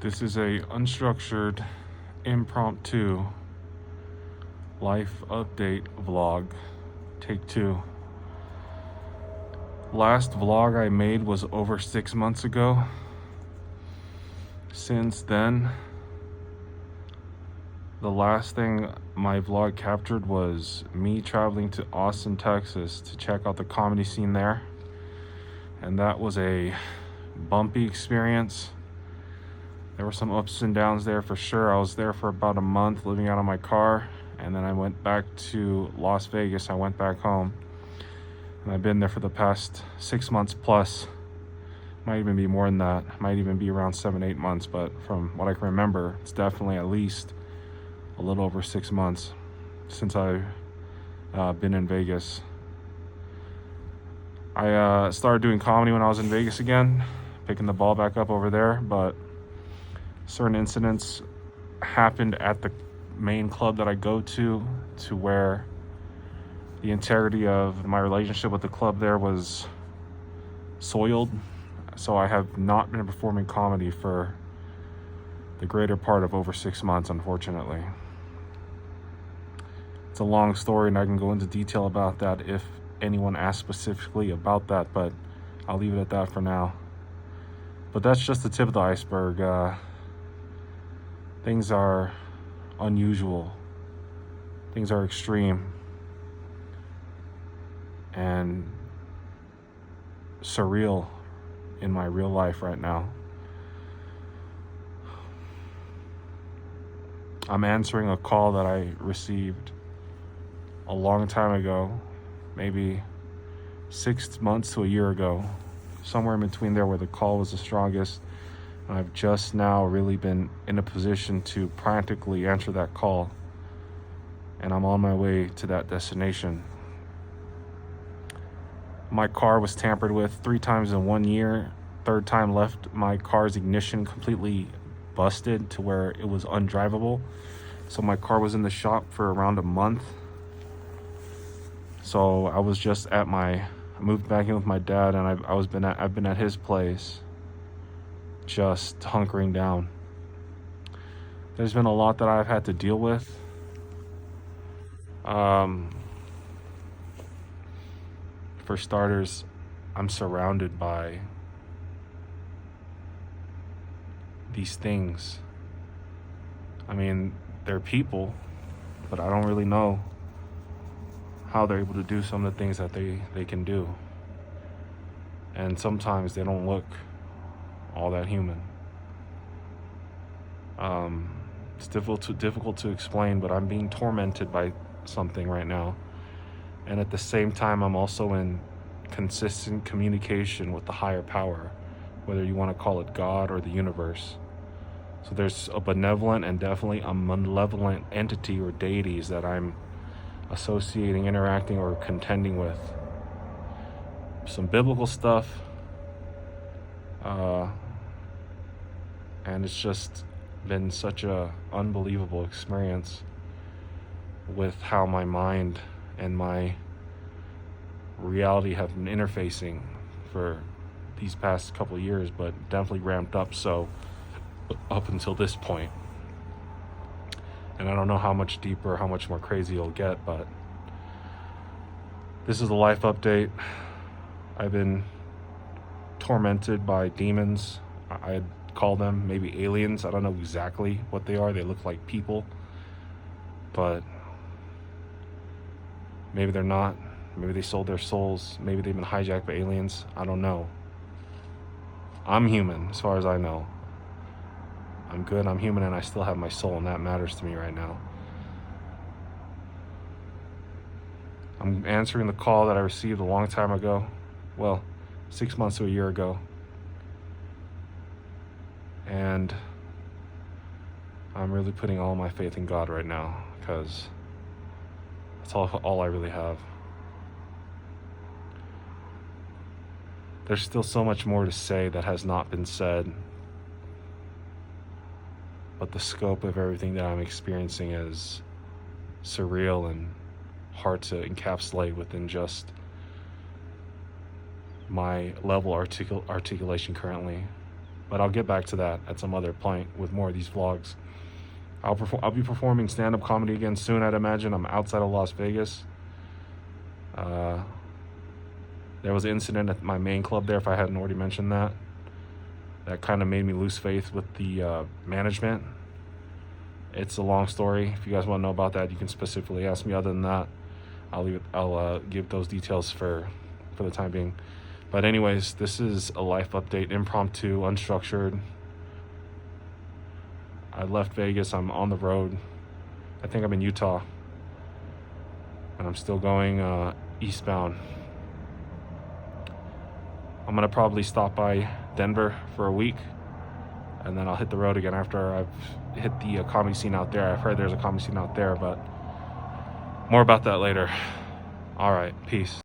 This is a unstructured, impromptu life update vlog. Take two. Last vlog I made was over 6 months ago. Since then, the last thing my vlog captured was me traveling to Austin, Texas to check out the comedy scene there. And that was a bumpy experience. There were some ups and downs there for sure. I was there for about a month living out of my car, and then I went back to Las Vegas. I went back home, and I've been there for the past 6 months plus. Might even be more than that. Might even be around 7-8 months, but from what I can remember, it's definitely at least a little over 6 months since I've been in Vegas. I started doing comedy when I was in Vegas again, picking the ball back up over there, but certain incidents happened at the main club that I go to where the integrity of my relationship with the club there was soiled. So I have not been performing comedy for the greater part of over 6 months, unfortunately. It's a long story and I can go into detail about that if anyone asks specifically about that, but I'll leave it at that for now. But that's just the tip of the iceberg. Things are unusual. Things are extreme and surreal in my real life right now. I'm answering a call that I received a long time ago, maybe 6 months to a year ago, somewhere in between there where the call was the strongest. And I've just now really been in a position to practically answer that call. And I'm on my way to that destination. My car was tampered with 3 times in 1 year. Third time left my car's ignition completely busted to where it was undrivable. So my car was in the shop for around a month. So I was just I moved back in with my dad, and I've been at his place, just hunkering down. There's been a lot that I've had to deal with. For starters, I'm surrounded by these things. I mean, they're people, but I don't really know how they're able to do some of the things that they can do. And sometimes they don't look all that human. It's difficult to explain, but I'm being tormented by something right now. And at the same time, I'm also in consistent communication with the higher power, whether you want to call it God or the universe. So there's a benevolent and definitely a malevolent entity or deities that I'm associating, interacting, or contending with. Some biblical stuff. And it's just been such a unbelievable experience with how my mind and my reality have been interfacing for these past couple of years, but definitely ramped up so up until this point. And I don't know how much deeper, how much more crazy it'll get, but this is a life update. I've been tormented by demons. I'd call them maybe aliens. I don't know exactly what they are. They look like people, but maybe they're not. Maybe they sold their souls. Maybe they've been hijacked by aliens. I don't know. I'm human, as far as I know. I'm good, I'm human, and I still have my soul, and that matters to me right now. I'm answering the call that I received a long time ago. Well, 6 months to a year ago. And I'm really putting all my faith in God right now, because that's all I really have. There's still so much more to say that has not been said, but the scope of everything that I'm experiencing is surreal and hard to encapsulate within just my level articulation currently. But I'll get back to that at some other point with more of these vlogs. I'll be performing stand-up comedy again soon, I'd imagine. I'm outside of Las Vegas. There was an incident at my main club there, if I hadn't already mentioned that. That kind of made me lose faith with the management. It's a long story. If you guys want to know about that, you can specifically ask me. Other than that, I'll give those details for the time being. But anyways, this is a life update, impromptu, unstructured. I left Vegas. I'm on the road. I think I'm in Utah. And I'm still going eastbound. I'm going to probably stop by Denver for a week. And then I'll hit the road again after I've hit the comedy scene out there. I've heard there's a comedy scene out there, but more about that later. All right, peace.